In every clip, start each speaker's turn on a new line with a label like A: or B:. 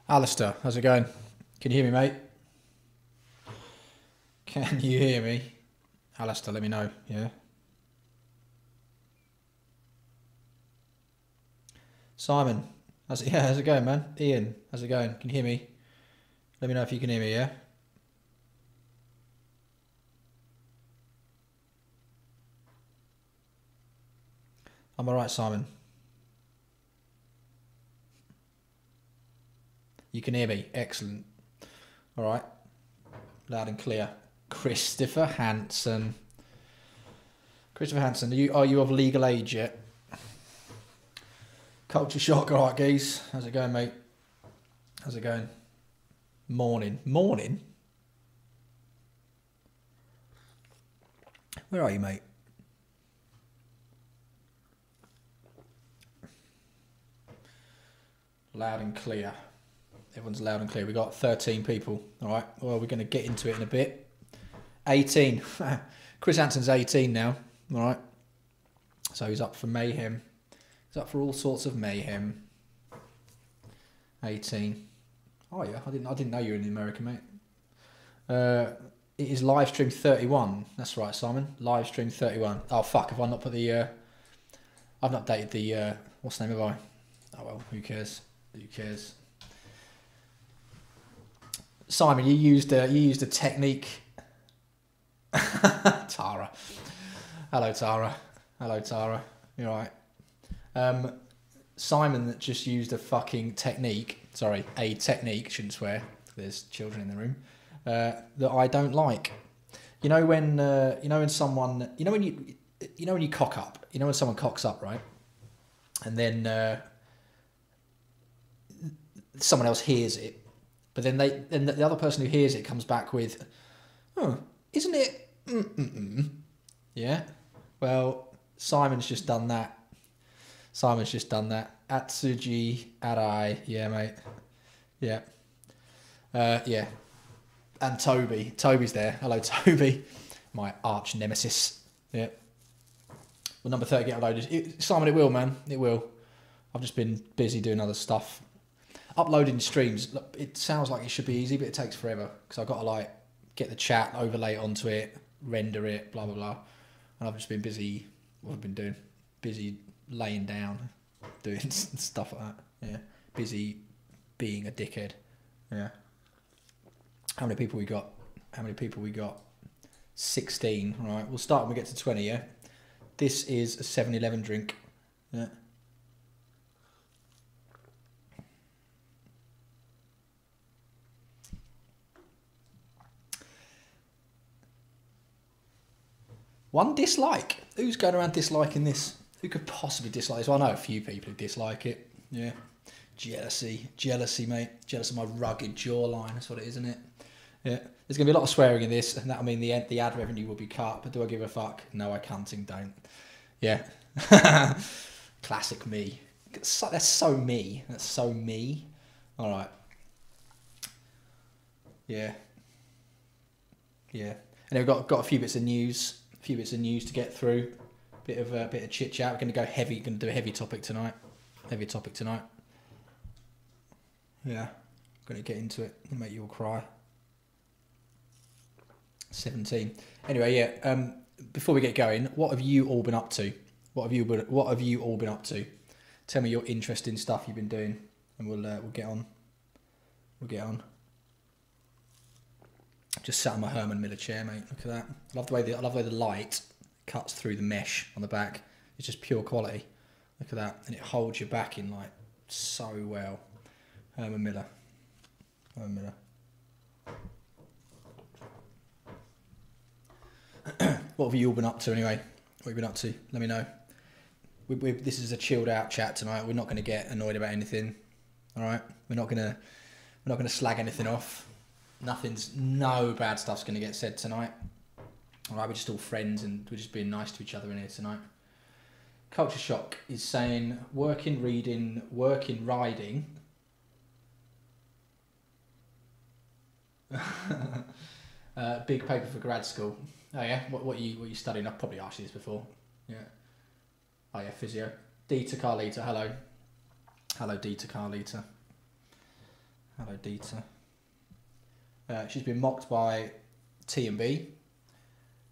A: Alistair, how's it going? Can you hear me, mate? Can you hear me? Alistair, let me know, yeah? Simon, how's it going, man? Ian, how's it going? Can you hear me? Let me know if you can hear me, yeah? I'm alright, Simon. You can hear me, excellent. Alright, loud and clear. Christopher Hansen. Christopher Hansen, are you of legal age yet? Culture shock, alright, geez. How's it going, mate? How's it going? Morning. Morning? Where are you, mate? Loud and clear. Everyone's loud and clear. We've got 13 people. All right. Well, we're going to get into it in a bit. 18. Chris Hansen's 18 now. All right. So he's up for mayhem. He's up for all sorts of mayhem. 18. Oh yeah, I didn't know you were in America, mate. It is LiveStream 31. That's right, Simon. LiveStream 31. Oh fuck! Have I not put the? I've not updated the. What's the name have I? Oh well, who cares? Who cares? Simon, you used a technique. Tara. Hello, Tara. Hello, Tara. You're right. Simon that just used a fucking technique. Sorry, a technique. Shouldn't swear. There's children in the room. That I don't like. You know when someone. You know when you cock up. You know when someone cocks up, right? And then someone else hears it. But then the other person who hears it comes back with, "Oh, isn't it?" Yeah. Well, Simon's just done that. Atsuji Arai. Yeah, mate. Yeah. Yeah. And Toby. Toby's there. Hello, Toby. My arch nemesis. Yeah. Well, number 30 get uploaded. Simon, it will, man. It will. I've just been busy doing other stuff. Uploading streams, look, it sounds like it should be easy, but it takes forever because I've got to like get the chat, overlay it onto it, render it, blah blah blah. And I've just been busy. What I've been doing, busy laying down, doing stuff like that. Yeah, busy being a dickhead. Yeah. How many people we got? 16. All right, we'll start when we get to 20. Yeah. This is a 7-Eleven drink. Yeah. One dislike. Who's going around disliking this? Who could possibly dislike this? Well, I know a few people who dislike it. Yeah. Jealousy, mate. Jealous of my rugged jawline. That's what it is, isn't it? Yeah. There's going to be a lot of swearing in this, and that'll mean the ad revenue will be cut. But do I give a fuck? No, I can't. Don't. Yeah. Classic me. That's so me. That's so me. All right. Yeah. Yeah. And we've got a few bits of news. To get through. Bit of chit chat. We're going to go heavy. Going to do a heavy topic tonight. Yeah. Going to get into it. Going to make you all cry. 17. Anyway, yeah. Before we get going, what have you all been up to? What have you all been up to? Tell me your interesting stuff you've been doing, and we'll get on. Just sat on my Herman Miller chair, mate. Look at that. I love the way the light cuts through the mesh on the back. It's just pure quality. Look at that, and it holds your back in like so well. Herman Miller. What have you all been up to anyway? What have you been up to? Let me know. This is a chilled out chat tonight. We're not going to get annoyed about anything. All right. We're not going to slag anything off. No bad stuff's going to get said tonight. All right, we're just all friends and we're just being nice to each other in here tonight. Culture Shock is saying work in reading, work in riding. Big paper for grad school. Oh yeah, what you studying? I've probably asked you this before. Yeah. Oh yeah, physio. Dita Carlita, hello. Hello, Dita Carlita. Hello, Dita. She's been mocked by T&B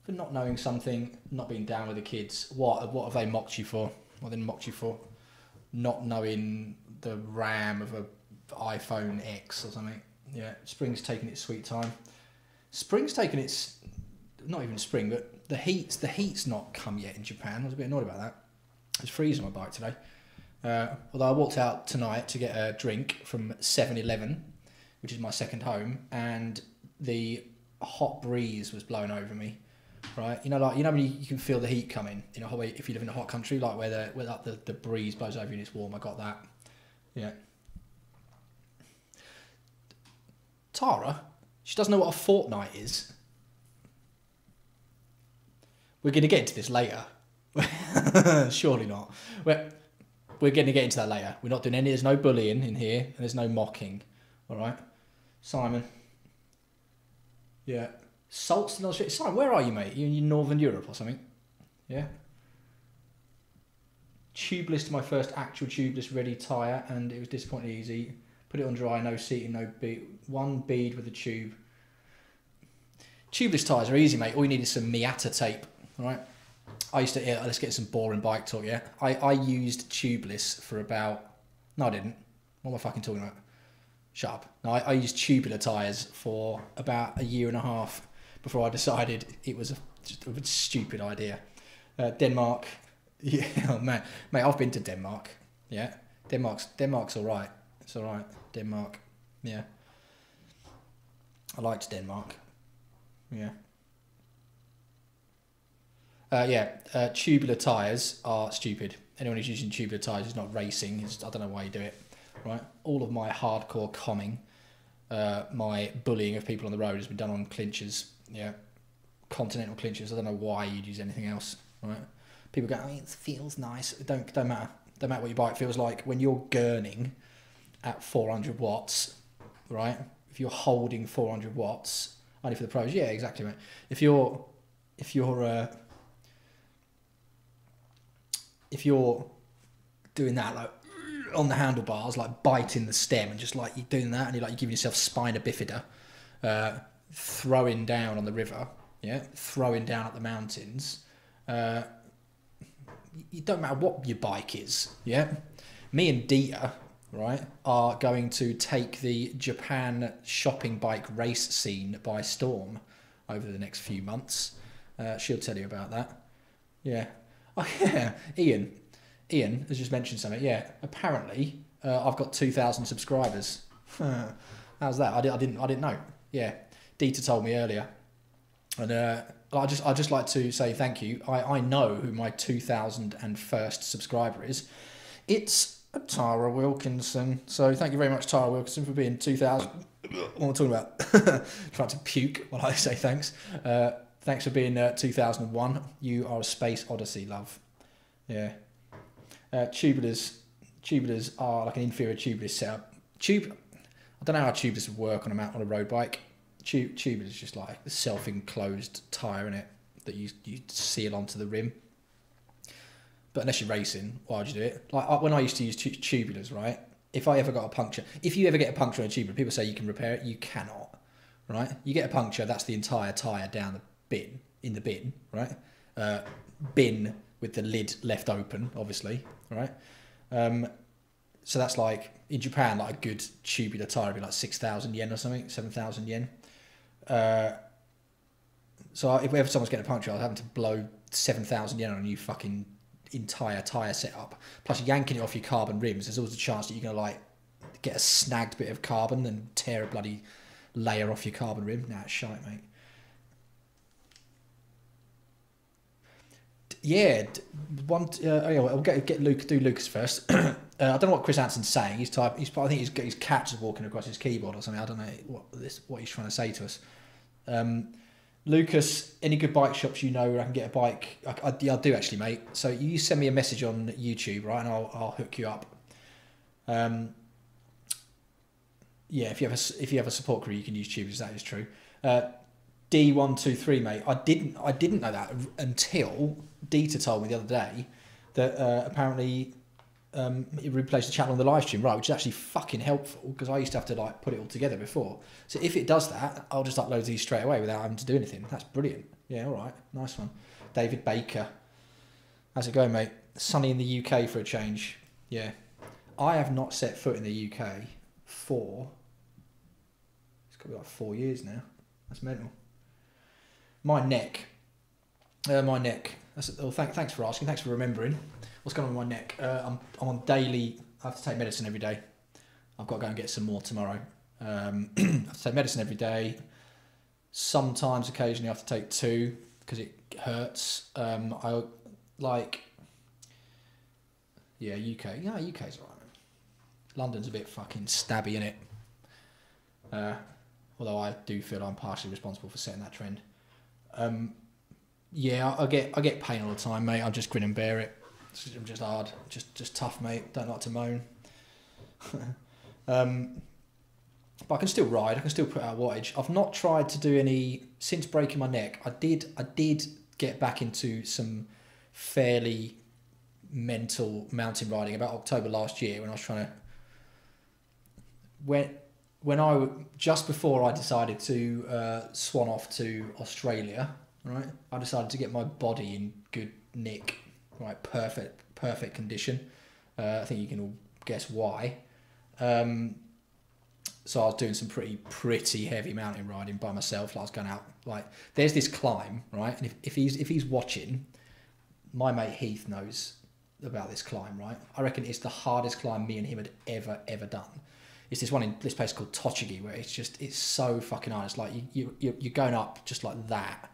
A: for not knowing something, not being down with the kids. What have they mocked you for? What have they mocked you for? Not knowing the RAM of a iPhone X or something. Yeah, spring's taking its sweet time. Spring's taking its, not even spring, but the heat's not come yet in Japan. I was a bit annoyed about that. It was freezing on my bike today. Although I walked out tonight to get a drink from 7-Eleven, which is my second home, and the hot breeze was blowing over me. Right, you know when you can feel the heat coming in a hot, if you live in a hot country, like where the breeze blows over you and it's warm. I got that. Yeah. Tara, she doesn't know what a fortnight is. We're going to get into this later. Surely not. We're going to get into that later. We're not doing any. There's no bullying in here, and there's no mocking. All right, Simon. Yeah. Salt's in Australia. Simon, where are you, mate? You in Northern Europe or something? Yeah. Tubeless to my first actual tubeless ready tyre, and it was disappointingly easy. Put it on dry, no seating, no bead. One bead with a tube. Tubeless tyres are easy, mate. All you need is some Miata tape, all right? I used to, yeah, let's get some boring bike talk, yeah? I used tubeless for about, no I didn't. What am I fucking talking about? Shut up. No, I used tubular tyres for about a year and a half before I decided it was just a stupid idea. Denmark, yeah, oh man, mate, I've been to Denmark, yeah. Denmark's all right. It's all right, Denmark, yeah. I liked Denmark, yeah. Tubular tyres are stupid. Anyone who's using tubular tyres is not racing. I don't know why you do it, right? All of my hardcore comming, my bullying of people on the road has been done on clinchers, yeah. Continental clinchers. I don't know why you'd use anything else, right? People go, oh, it feels nice. Don't matter. Don't matter what your bike feels like. When you're gurning at 400 watts, right? If you're holding 400 watts, only for the pros, yeah, exactly, mate. If you're doing that, like on the handlebars, like biting the stem and just like you're doing that, and you're giving yourself spina bifida, throwing down on the river, yeah, throwing down at the mountains. It don't matter what your bike is, yeah. Me and Dita, right, are going to take the Japan shopping bike race scene by storm over the next few months. She'll tell you about that. Yeah. Oh yeah, Ian has just mentioned something. Yeah, apparently I've got 2,000 subscribers. How's that? I didn't know. Yeah, Dita told me earlier, and I just like to say thank you. I know who my 2,001st subscriber is. It's Tara Wilkinson. So thank you very much, Tara Wilkinson, for being 2,000. What am I talking about? Trying to puke while I say thanks. Thanks for being 2001. You are a space odyssey, love. Yeah. Tubulars are like an inferior tubeless setup. I don't know how tubeless would work on a road bike. Tubular is just like a self-enclosed tyre in it that you seal onto the rim. But unless you're racing, why would you do it? Like when I used to use tubulars, right? If I ever got a puncture, if you ever get a puncture on a tubular, people say you can repair it. You cannot, right? You get a puncture, that's the entire tyre down the bin, in the bin, right? Bin with the lid left open, obviously, right? So that's like, in Japan, like a good tubular tyre would be like 6,000 yen or something, 7,000 yen. So if ever someone's getting a puncture, I was having to blow 7,000 yen on a new fucking entire tyre setup. Plus yanking it off your carbon rims, there's always a chance that you're going to like get a snagged bit of carbon and tear a bloody layer off your carbon rim. Nah, it's shite, mate. Yeah, we'll get Luke. Do Lucas first. I don't know what Chris Anson's saying. I think his cat's walking across his keyboard or something. I don't know what he's trying to say to us. Lucas, any good bike shops you know where I can get a bike? I do actually, mate. So you send me a message on YouTube, right, and I'll hook you up. Yeah, if you have a support crew, you can use tubers. That is true. D123, mate. I didn't know that until Dita told me the other day that apparently it replays the channel on the live stream, right? Which is actually fucking helpful because I used to have to like put it all together before. So if it does that, I'll just upload these straight away without having to do anything. That's brilliant. Yeah, all right, nice one. David Baker, how's it going, mate? Sunny in the UK for a change. Yeah, I have not set foot in the UK for it's got to be like 4 years now. That's mental. My neck. That's, oh, thanks for asking. Thanks for remembering. What's going on with my neck? I'm on daily. I have to take medicine every day. I've got to go and get some more tomorrow. I have to take medicine every day. Sometimes, occasionally, I have to take 2 because it hurts. I like. Yeah, UK. Yeah, UK's alright. London's a bit fucking stabby, innit? Although I do feel I'm partially responsible for setting that trend. Yeah, I get pain all the time, mate. I just grin and bear it. I'm just hard, just tough, mate. Don't like to moan. But I can still ride. I can still put out wattage. I've not tried to do any since breaking my neck. I did get back into some fairly mental mountain riding about October last year when I was trying to just before I decided to swan off to Australia, right? I decided to get my body in good nick, right? Perfect condition. I think you can all guess why. So I was doing some pretty heavy mountain riding by myself. Like I was going out, like there's this climb, right? And if he's watching, my mate Heath knows about this climb, right? I reckon it's the hardest climb me and him had ever done. It's this one in this place called Tochigi where it's so fucking hard. It's like you're going up just like that,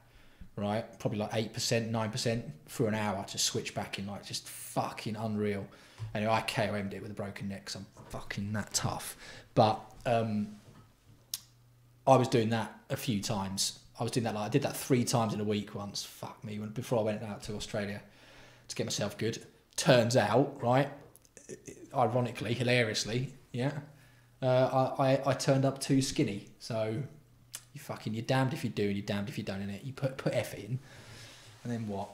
A: right? Probably like 8%, 9% through an hour to switch back in, like just fucking unreal. Anyway, I KOM'd it with a broken neck because I'm fucking that tough. But I was doing that a few times. I did that 3 times in a week once. Fuck me, before I went out to Australia to get myself good. Turns out, right, ironically, hilariously, yeah, I turned up too skinny. So you're damned if you do and you're damned if you don't, innit? You put effort in, and then what?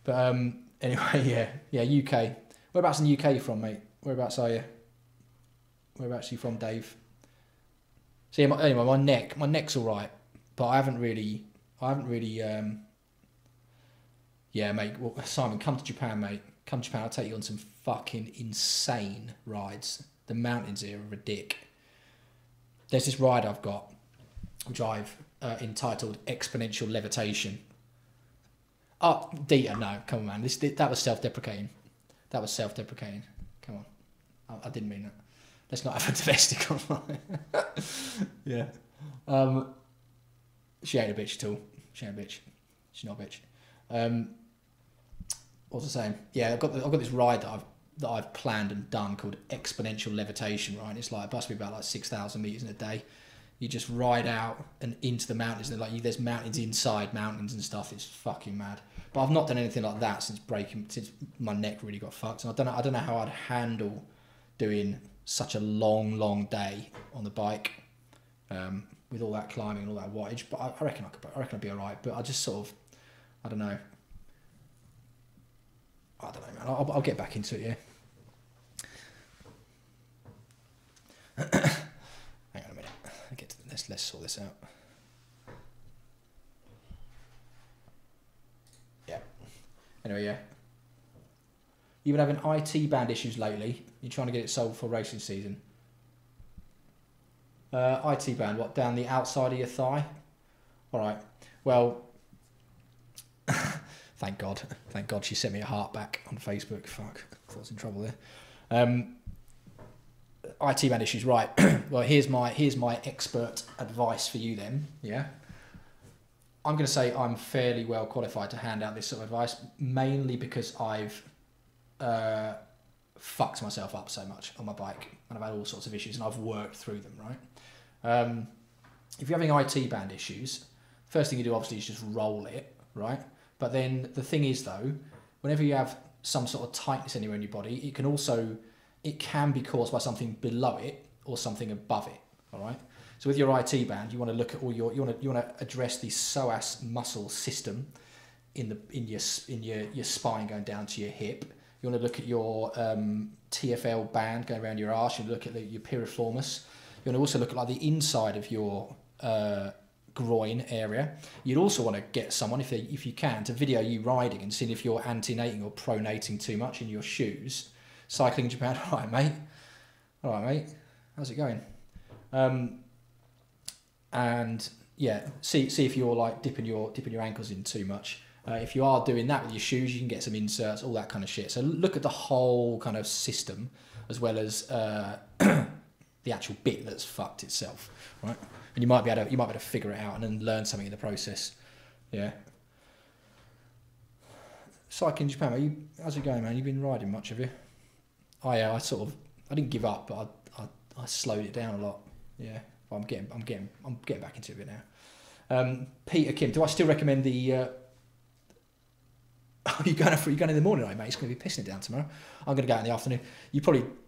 A: But anyway, yeah, UK. Whereabouts in the UK are you from, mate? Whereabouts are you? Whereabouts are you from, Dave? So yeah, anyway, my neck's all right, but I haven't really. Yeah, mate. Well, Simon, come to Japan, mate. Come to Japan. I'll take you on some fucking insane rides. The mountains here are ridiculous. There's this ride I've got, which I've entitled Exponential Levitation. Oh, Dieter, no, come on, man. That was self-deprecating. Come on. I didn't mean that. Let's not have a domestic online. Yeah. She ain't a bitch at all. She ain't a bitch. She's not a bitch. What was I saying? Yeah, I've got this ride that I've planned and done called Exponential Levitation, right? It's like, it must be about like 6,000 meters in a day. You just ride out and into the mountains, and like there's mountains inside mountains and stuff. It's fucking mad. But I've not done anything like that since my neck really got fucked. And I don't know how I'd handle doing such a long day on the bike with all that climbing and all that wattage. But I reckon I'd be all right. But I just sort of, I don't know, man. I'll get back into it, yeah. Hang on a minute. Let's sort this out. Yeah. Anyway, yeah. You've been having IT band issues lately. You're trying to get it solved for racing season. IT band, what, down the outside of your thigh? All right. Well, thank God she sent me a heart back on Facebook. Fuck, I thought I was in trouble there. IT band issues, right? Well, here's my expert advice for you then. Yeah, I'm going to say I'm fairly well qualified to hand out this sort of advice, mainly because I've fucked myself up so much on my bike, and I've had all sorts of issues, and I've worked through them. Right? If you're having IT band issues, first thing you do obviously is just roll it, right? But then the thing is though, whenever you have some sort of tightness anywhere in your body, it can be caused by something below it or something above it. All right. So with your IT band, you want to look at you want to address the psoas muscle system in your spine going down to your hip. You want to look at your TFL band going around your arse. You look at your piriformis. You want to also look at like the inside of your groin area. You'd also want to get someone, if you can, to video you riding and seeing if you're antenating or pronating too much in your shoes. Cycling in Japan, all right, mate. All right, mate. How's it going? And yeah, see if you're like dipping your ankles in too much. If you are doing that with your shoes, you can get some inserts, all that kind of shit. So look at the whole kind of system as well as the actual bit that's fucked itself, right? And you might be able to figure it out and then learn something in the process. Yeah. Cycling in Japan, mate, how's it going, man? You've been riding much, have you? I didn't give up, but I slowed it down a lot. Yeah, but I'm getting back into it a bit now. Peter Kim, do I still recommend the? You're going in the morning, right, mate? It's going to be pissing it down tomorrow. I'm going to go out in the afternoon.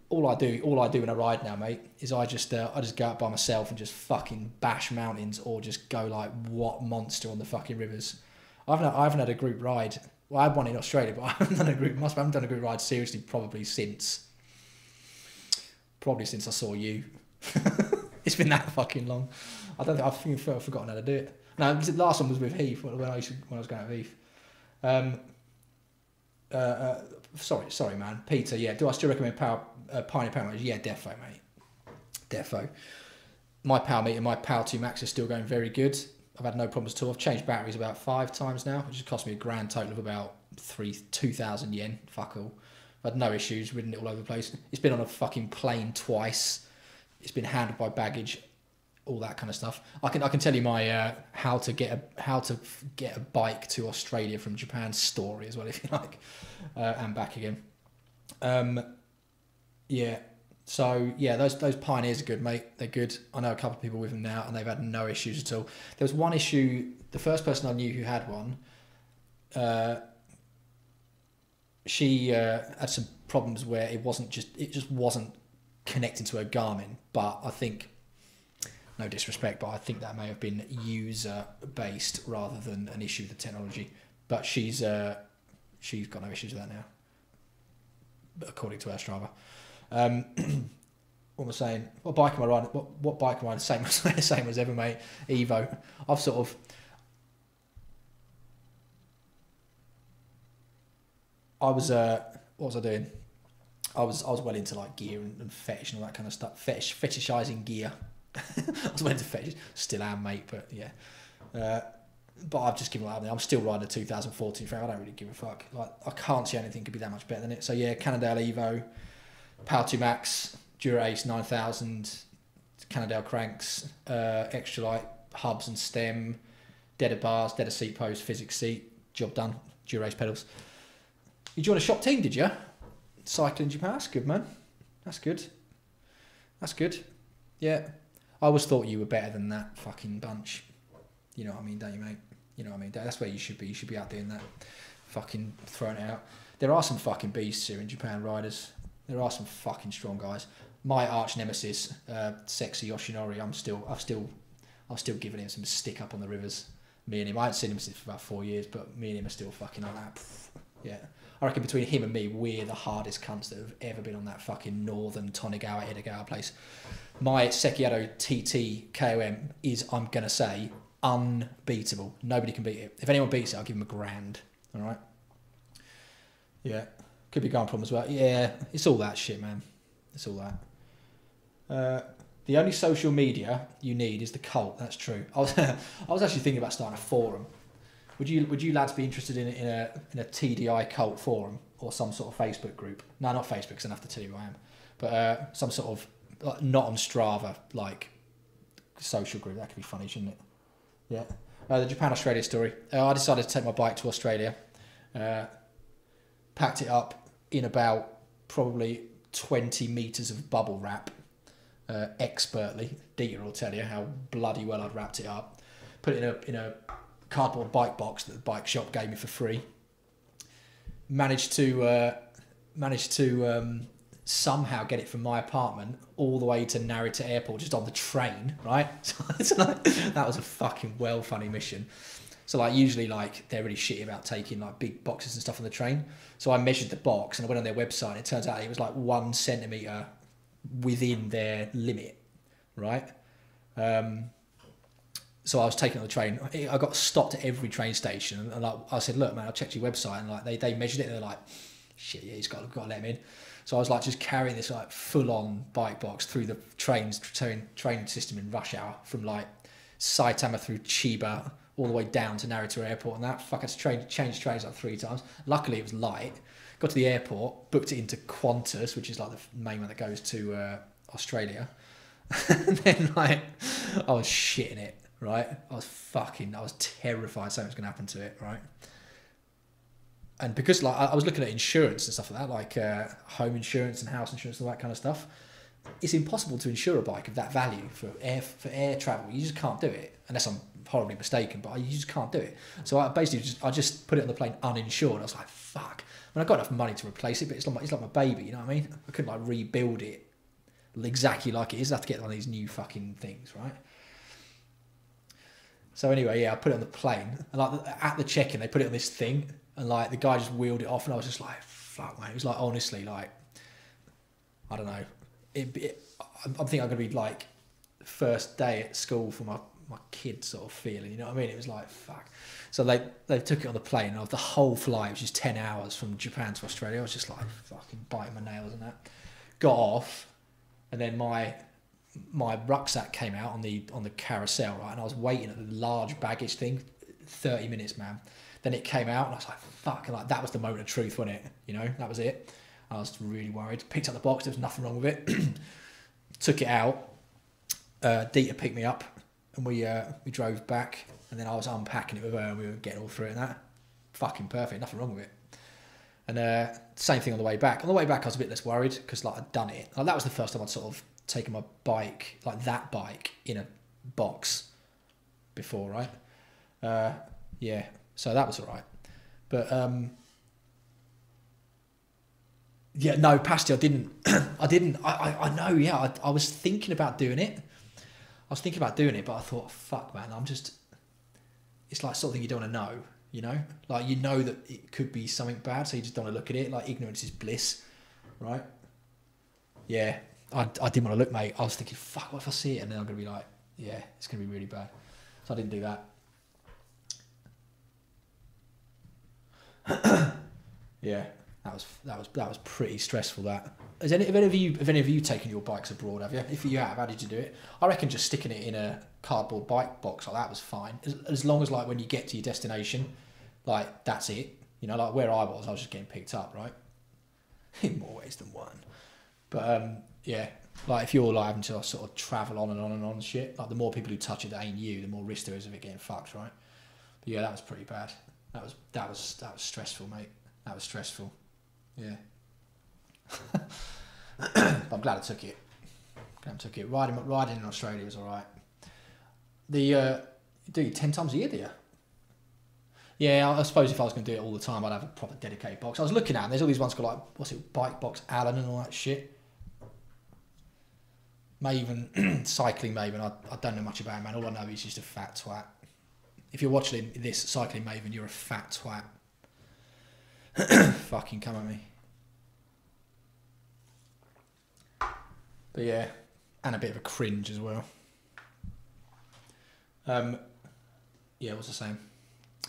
A: All I do when I ride now, mate, is I just go out by myself and just fucking bash mountains or just go like what monster on the fucking rivers. I haven't had a group ride. Well, I had one in Australia, but I haven't done a group ride seriously probably since I saw you. It's been that fucking long. I think I've forgotten how to do it. No, the last one was with Heath when I was going to Heath. Sorry, man. Peter, yeah. Do I still recommend Pioneer Power Meters? Yeah, defo, mate. Defo. My power meter, my Power 2 Max is still going very good. I've had no problems at all. I've changed batteries about 5 times now, which has cost me a grand total of about 2,000 yen. Fuck all. I've had no issues, ridden it all over the place. It's been on a fucking plane twice. It's been handled by baggage, all that kind of stuff. I can tell you my how to get a bike to Australia from Japan story as well, if you like, and back again. Yeah. So yeah, those Pioneers are good, mate. They're good. I know a couple of people with them now, and they've had no issues at all. There was one issue. The first person I knew who had one, she had some problems where it just wasn't connecting to her Garmin. But I think, no disrespect, but I think that may have been user based rather than an issue with the technology. But she's got no issues with that now, according to her Strava. What am I saying? What bike am I riding? What bike am I riding? Same as ever, mate. Evo. I've sort of. What was I doing? I was well into like gear and fetish and all that kind of stuff. Fetishizing gear. I was well into fetish. Still am, mate. But yeah. But I've just given up. I'm still riding a 2014 frame. I don't really give a fuck. Like I can't see anything could be that much better than it. So yeah, Cannondale Evo, Power 2 Max, Dura Ace 9000, Cannondale cranks, extra light hubs and stem, deader bars, deader seat post, physics seat. Job done. Dura Ace pedals. You joined a shop team, did you? Cycling Japan. That's good, man. That's good. That's good. Yeah. I always thought you were better than that fucking bunch. You know what I mean, don't you, mate? You know what I mean? That's where you should be. You should be out doing that. Fucking throwing it out. There are some fucking beasts here in Japan, riders. There are some fucking strong guys. My arch nemesis, Sexy Yoshinori, I've still giving him some stick up on the rivers. Me and him. I haven't seen him since for about 4 years, but me and him are still fucking on that. Yeah. I reckon between him and me, we're the hardest cunts that have ever been on that fucking northern Tonegawa, Edogawa place. My Sekiado TT KOM is, I'm going to say, unbeatable. Nobody can beat it. If anyone beats it, I'll give him a grand. All right? Yeah. Could be going problem as well. Yeah, it's all that shit, man. It's all that. The only social media you need is the cult. That's true. I was actually thinking about starting a forum. Would you lads be interested in a TDI cult forum or some sort of Facebook group? No, not Facebook, because I don't have to tell you who I am. But some sort of like, not on Strava like social group. That could be funny, shouldn't it? Yeah. The Japan-Australia story. I decided to take my bike to Australia. Packed it up in about probably 20 metres of bubble wrap, expertly. Dieter will tell you how bloody well I'd wrapped it up. Put it in a cardboard bike box that the bike shop gave me for free. Managed to somehow get it from my apartment all the way to Narita Airport just on the train, right? So that was a fucking funny mission. So like usually like they're really shitty about taking like big boxes and stuff on the train. So I measured the box and I went on their website and it turns out it was like 1 centimetre within their limit, right? So I was taking on the train. I got stopped at every train station and like, I said, look man, I checked your website, and like they measured it and they're like, shit, yeah, he's got to let him in. So I was like just carrying this like full on bike box through the train system in rush hour from like Saitama through Chiba all the way down to Narita Airport, and that fuck, I changed trains like 3 times. Luckily it was light. Got to the airport, booked it into Qantas, which is like the main one that goes to Australia. And then like I was shitting it, right? I was terrified something was going to happen to it, right? And because like I was looking at insurance and stuff like that, like home insurance and house insurance and all that kind of stuff, it's impossible to insure a bike of that value for air travel. You just can't do it unless I'm horribly mistaken, but you just can't do it. So I basically just put it on the plane uninsured. I was like, fuck. I mean, I got enough money to replace it, but it's like my baby, you know what I mean? I couldn't like rebuild it exactly like it is. I have to get one of these new fucking things, right? So anyway, yeah, I put it on the plane, and like at the check-in, they put it on this thing, and like the guy just wheeled it off, and I was just like, fuck, man. It was like, honestly, like, I don't know. I'm thinking I'm gonna be like first day at school for my kid sort of feeling, you know what I mean? It was like, fuck. So they took it on the plane, and the whole flight was just 10 hours from Japan to Australia. I was just like fucking biting my nails and that. Got off, and then my rucksack came out on the carousel, right? And I was waiting at the large baggage thing, 30 minutes, man. Then it came out, and I was like, fuck. And like that was the moment of truth, wasn't it? You know, that was it. I was really worried. Picked up the box, there was nothing wrong with it. Took it out. Dieter picked me up, and we drove back, and then I was unpacking it with her, and we were getting all through it and that. Fucking perfect, nothing wrong with it. And same thing on the way back. On the way back, I was a bit less worried because like I'd done it. Like, that was the first time I'd sort of taken my bike, like that bike, in a box before, right? Yeah, so that was all right. But yeah, no, Pasty, I didn't. I know, yeah, I was thinking about doing it. But I thought, fuck, man, it's like something you don't want to know, you know? Like, you know that it could be something bad, so you just don't want to look at it. Like, ignorance is bliss, right? Yeah, I didn't want to look, mate. I was thinking, fuck, what if I see it? And then I'm going to be like, yeah, it's going to be really bad. So I didn't do that. Yeah, that was pretty stressful. That have any of you taken your bikes abroad? Have you? If you have, how did you do it? I reckon just sticking it in a cardboard bike box like that was fine, as long as like when you get to your destination, like that's it. You know, like where I was just getting picked up, right? In more ways than one. But yeah, like if you're like having to sort of travel on and on and on and shit, like the more people who touch it that ain't you, the more risk there is of it getting fucked, right? But yeah, that was pretty bad. That was stressful, mate. That was stressful. Yeah. But I'm glad I took it. Riding in Australia was alright. Do you 10 times a year, do you? Yeah, I suppose if I was going to do it all the time, I'd have a proper dedicated box. I was looking at them, there's all these ones called like, what's it, Bike Box Allen and all that shit. Maven, Cycling Maven, I don't know much about him, man. All I know is he's just a fat twat. If you're watching this Cycling Maven, you're a fat twat. Fucking come at me. But yeah, and a bit of a cringe as well. Yeah, what's the same?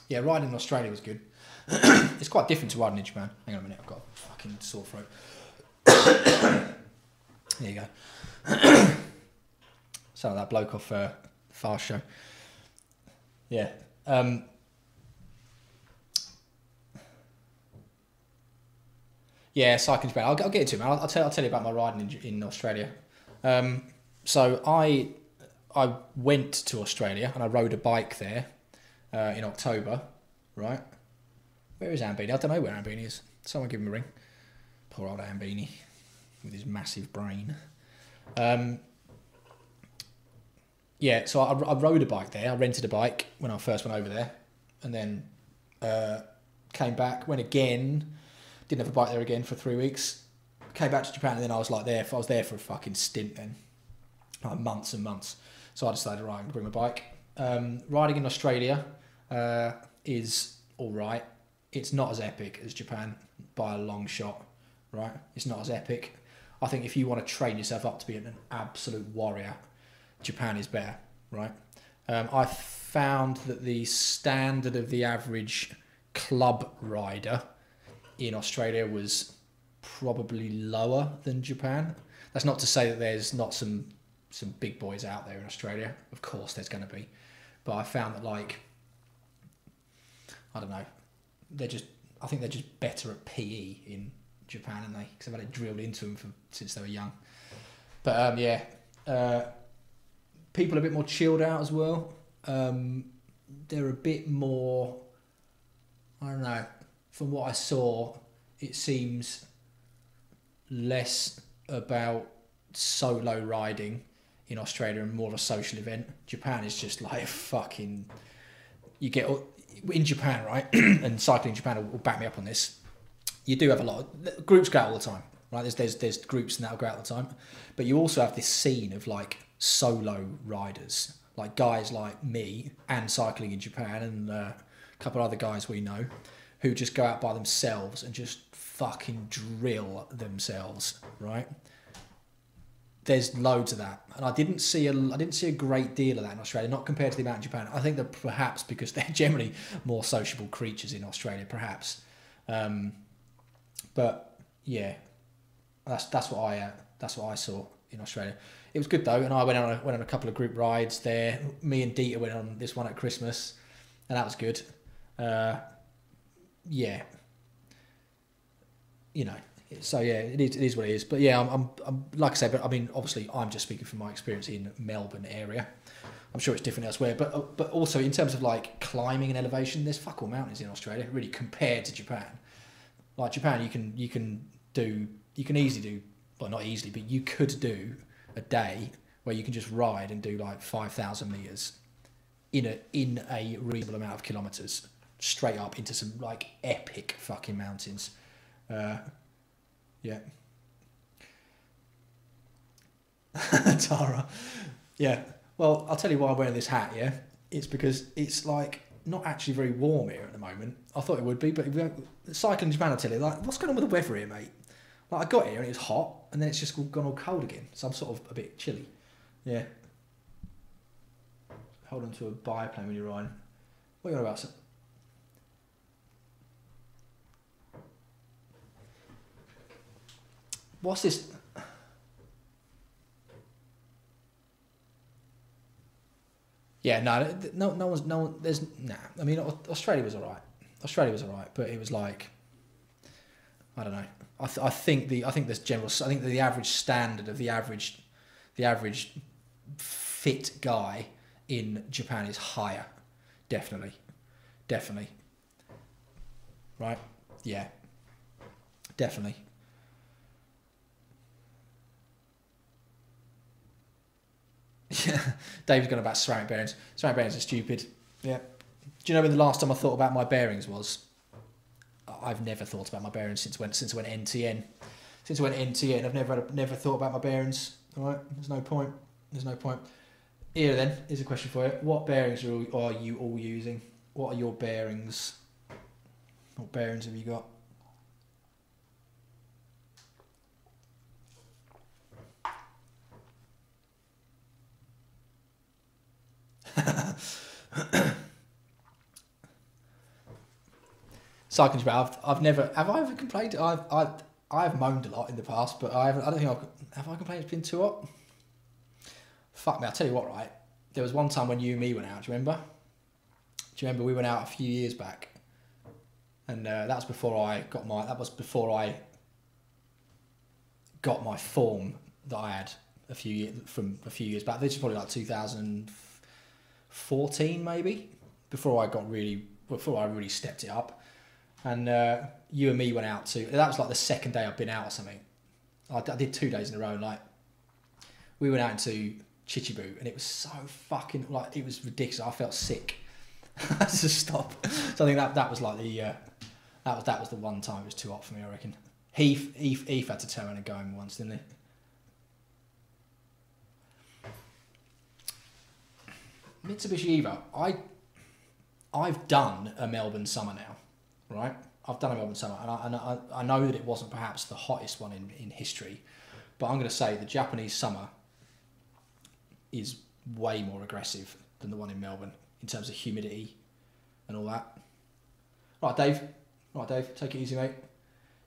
A: Yeah, riding in Australia was good. It's quite different to riding in Japan. Hang on a minute, I've got a fucking sore throat. There you go. Sound like that bloke off Fast Show. Yeah. Yeah, cycling's bad. I'll get into it, man. I'll tell you about my riding in Australia. So I went to Australia and I rode a bike there in October, right? Where is Ambini? I don't know where Ambini is. Someone give him a ring. Poor old Ambini with his massive brain. Yeah, so I rode a bike there. I rented a bike when I first went over there, and then came back, went again, didn't have a bike there again for 3 weeks, came back to Japan, and then I was there for a fucking stint then, like months and months. So I decided, right, I'm going to bring my bike. Riding in Australia, is all right. It's not as epic as Japan by a long shot, right? It's not as epic. I think if you want to train yourself up to be an absolute warrior, Japan is better, right? I found that the standard of the average club rider in Australia was probably lower than Japan. That's not to say that there's not some big boys out there in Australia. Of course there's going to be. But I found that, like, I don't know, I think they're just better at PE in Japan, aren't they? Because they've had it drilled into them since they were young. But people are a bit more chilled out as well. They're a bit more, I don't know, from what I saw, it seems less about solo riding in Australia and more of a social event. Japan is just like fucking, you get, in Japan, right, and cycling in Japan will back me up on this, you do have a lot of, groups go out all the time, right? There's groups and that'll go out all the time, but you also have this scene of like solo riders, like guys like me and cycling in Japan and a couple of other guys we know who just go out by themselves and just fucking drill themselves, right? There's loads of that, and I didn't see a great deal of that in Australia, not compared to the amount in Japan. I think that perhaps because they're generally more sociable creatures in Australia, perhaps. But yeah, that's what I saw in Australia. It was good though, and I went on a couple of group rides there. Me and Dieter went on this one at Christmas, and that was good. Yeah, you know. So yeah, it is what it is. But yeah, I'm like I said, but I mean, obviously, I'm just speaking from my experience in Melbourne area. I'm sure it's different elsewhere, but also in terms of like climbing and elevation, there's fuck all mountains in Australia, really, compared to Japan. Like Japan, you can easily do, well, not easily, but you could do a day where you can just ride and do like 5,000 meters in a reasonable amount of kilometers straight up into some like epic fucking mountains. Yeah. Tara. Yeah. Well, I'll tell you why I'm wearing this hat, yeah? It's because it's like not actually very warm here at the moment. I thought it would be, but cycling in Japan, I'll tell you, like, what's going on with the weather here, mate? Like, I got here and it was hot, and then it's just gone all cold again. So I'm sort of a bit chilly. Yeah. Hold on to a biplane when you're riding. What are you on about, sir? What's this? Yeah, no one. There's nah. I mean, Australia was alright. But it was like, I don't know. I think the average standard of the average fit guy in Japan is higher, definitely. Right? Yeah, definitely. Yeah, Dave's gone about ceramic bearings. Ceramic bearings are stupid. Yeah. Do you know when the last time I thought about my bearings was? I've never thought about my bearings since I went NTN. Since I went NTN, I've never thought about my bearings. All right, there's no point. Here then, here's a question for you. What bearings are you all using? What are your bearings? What bearings have you got? Cycling Japan, have I ever complained? I've moaned a lot in the past, but I don't think have I complained it's been too hot? Fuck me, I'll tell you what, right? There was one time when you and me went out, do you remember? Do you remember we went out a few years back? And that was before I got my form that I had a few years back. This is probably like 2014 maybe, before I really stepped it up. And you and me went out that was like the second day I've been out or something. I did 2 days in a row. Like, we went out into Chichibu and it was so fucking, like, it was ridiculous. I felt sick. I had to stop. So I think that was like that was the one time it was too hot for me, I reckon. Heath had to turn around and go home once, didn't he? Mitsubishi Evo. I've done a Melbourne summer now, right? I've done a Melbourne summer, and I know that it wasn't perhaps the hottest one in history, but I'm going to say the Japanese summer is way more aggressive than the one in Melbourne in terms of humidity and all that. Right, Dave. Right, Dave. Take it easy, mate.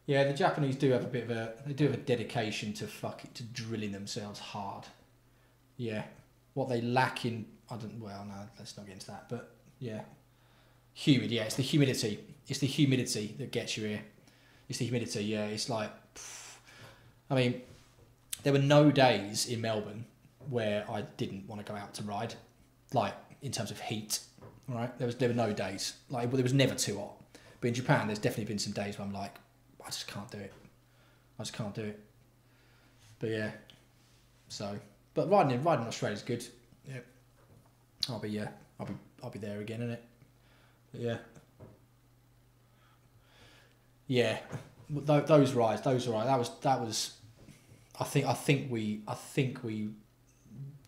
A: Yeah, the Japanese do have a bit of a dedication to to drilling themselves hard. Yeah, what they lack in well, no, let's not get into that. But yeah, humid. Yeah, it's the humidity. It's the humidity that gets you here. It's the humidity. Yeah, it's like, I mean, there were no days in Melbourne where I didn't want to go out to ride, like in terms of heat. Right, there were no days like it was never too hot. But in Japan, there's definitely been some days where I'm like, I just can't do it. I just can't do it. But yeah, so but riding in Australia is good. Yeah, I'll be there again, innit? But yeah, yeah. Those rides, those were right. That was. I think we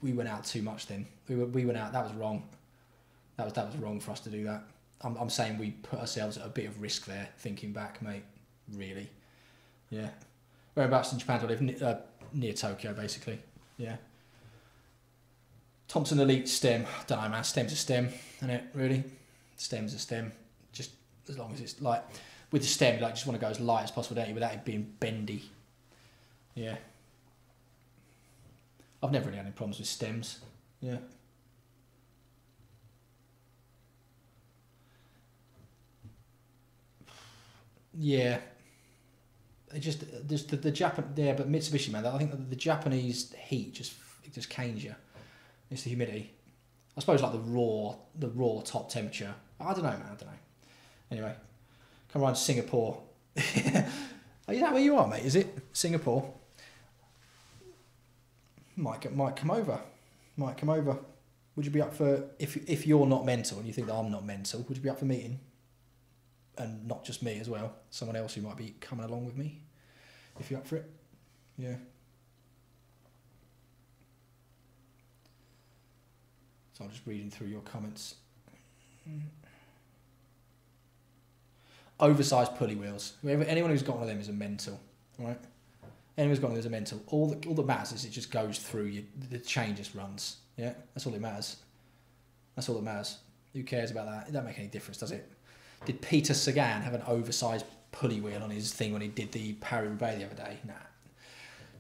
A: went out too much then. We went out. That was wrong. That was wrong for us to do that. I'm saying we put ourselves at a bit of risk there. Thinking back, mate. Really, yeah. Whereabouts in Japan do I live? Near Tokyo, basically. Yeah. Thompson Elite stem. Don't know, man. Stem's a stem, isn't it? Really, stem's a stem. Just as long as it's like with the stem, you like just want to go as light as possible, don't you? Without it being bendy. Yeah. I've never really had any problems with stems. Yeah. Yeah. It just the Japan, yeah, but Mitsubishi, man. I think the Japanese heat just canes you. It's the humidity. I suppose like the raw top temperature. I don't know, man. I don't know. Anyway, come around to Singapore. Is that where you are, mate? Is it Singapore? Might come over. Might come over. Would you be up for if you're not mental and you think that I'm not mental? Would you be up for meeting? And not just me as well. Someone else who might be coming along with me. If you're up for it, yeah. So I'm just reading through your comments. Oversized pulley wheels. Anyone who's got one of them is a mental, right? Anyone who's got one of them is a mental. All that matters is it just goes through you. The chain just runs. Yeah, that's all that matters. That's all that matters. Who cares about that? It doesn't make any difference, does it? Did Peter Sagan have an oversized pulley wheel on his thing when he did the Paris-Roubaix the other day? Nah.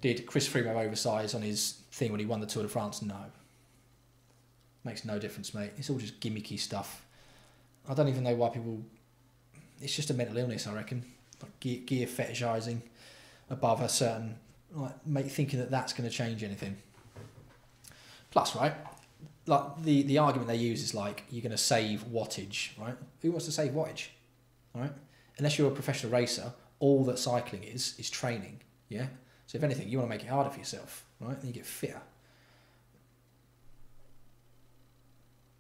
A: Did Chris Froome have oversized on his thing when he won the Tour de France? No. Makes no difference, mate. It's all just gimmicky stuff. I don't even know why people... It's just a mental illness, I reckon. Like gear fetishising above a certain... Like, thinking that that's going to change anything. Plus, right, like the argument they use is like, you're going to save wattage, right? Who wants to save wattage, right? Unless you're a professional racer, all that cycling is training, yeah? So if anything, you want to make it harder for yourself, right? And you get fitter.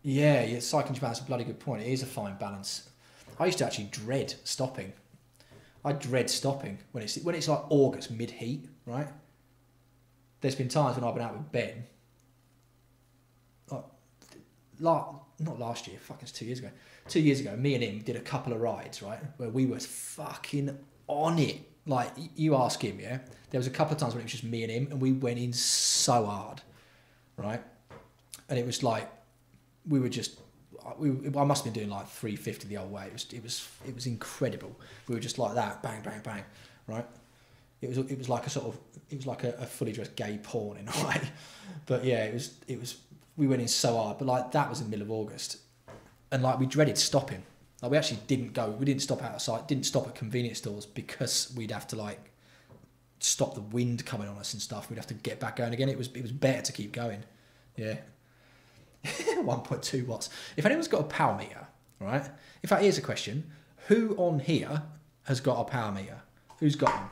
A: Yeah, cycling Japan, that's a bloody good point. It is a fine balance. I used to actually dread stopping. I dread stopping when it's like August, mid-heat, right? There's been times when I've been out with Ben, not last year, fucking 2 years ago. 2 years ago, me and him did a couple of rides, right, where we were fucking on it. Like, you ask him, yeah? There was a couple of times when it was just me and him, and we went in so hard, right? And it was like, we were just... I must have been doing like 350 the whole way. It was incredible. We were just like that, bang, bang, bang, right? It was like a fully dressed gay porn in a way. But yeah, it was we went in so hard. But like that was in the middle of August, and like we dreaded stopping. Like we actually we didn't stop outside, didn't stop at convenience stores because we'd have to like stop the wind coming on us and stuff. We'd have to get back going again. It was better to keep going. Yeah. 1.2 watts. If anyone's got a power meter, right? In fact, here's a question. Who on here has got a power meter? Who's got one?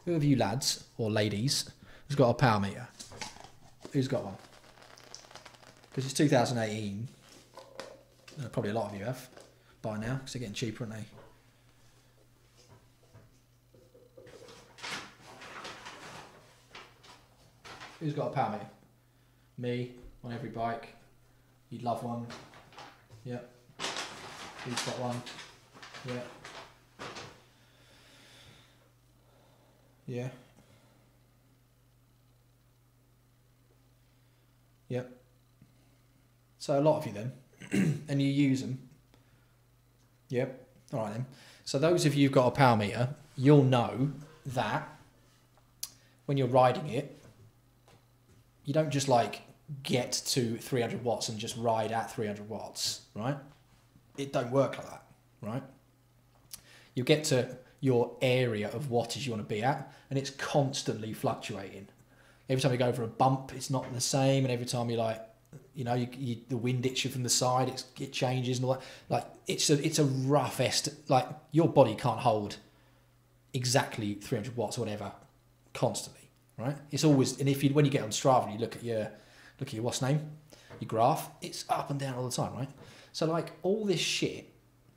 A: Who of you lads or ladies has got a power meter? Who's got one? Because it's 2018. Probably a lot of you have by now because they're getting cheaper, aren't they? Who's got a power meter? Me. On every bike, you'd love one. Yep. He's got one. Yeah. Yeah. Yep. So a lot of you then, and you use them. Yep. All right then. So those of you who've got a power meter, you'll know that when you're riding it, you don't just like get to 300 watts and just ride at 300 watts, right? It don't work like that, right? You get to your area of wattage you want to be at, and it's constantly fluctuating. Every time you go over a bump, it's not the same, and every time you like, you know, the wind hits you from the side, it changes and all that. Like it's a rough estimate. Like your body can't hold exactly 300 watts or whatever constantly, right? It's always, and when you get on Strava, you look at your what's name, your graph, it's up and down all the time, right? So like all this shit,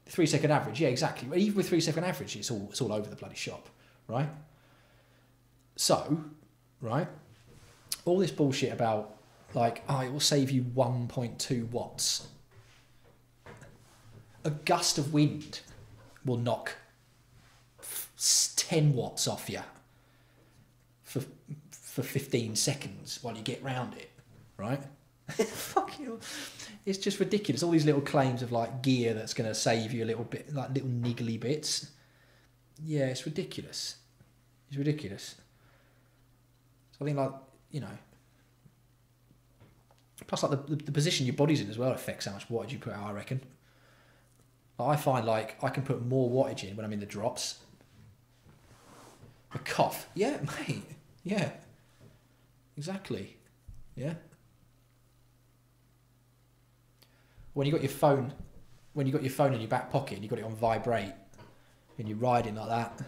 A: 3 second average, yeah, exactly. Even with 3 second average, it's all over the bloody shop, right? So, right, all this bullshit about like, oh, it will save you 1.2 watts. A gust of wind will knock 10 watts off you for 15 seconds while you get round it, right? Fuck you. It's just ridiculous. All these little claims of like gear that's going to save you a little bit, like little niggly bits. Yeah, it's ridiculous. It's ridiculous. So I think like, you know, plus like the position your body's in as well affects how much wattage you put out, I reckon. I find like I can put more wattage in when I'm in the drops. A cough. Yeah, mate. Yeah. Exactly. Yeah. When you got your phone in your back pocket and you got it on vibrate and you're riding like that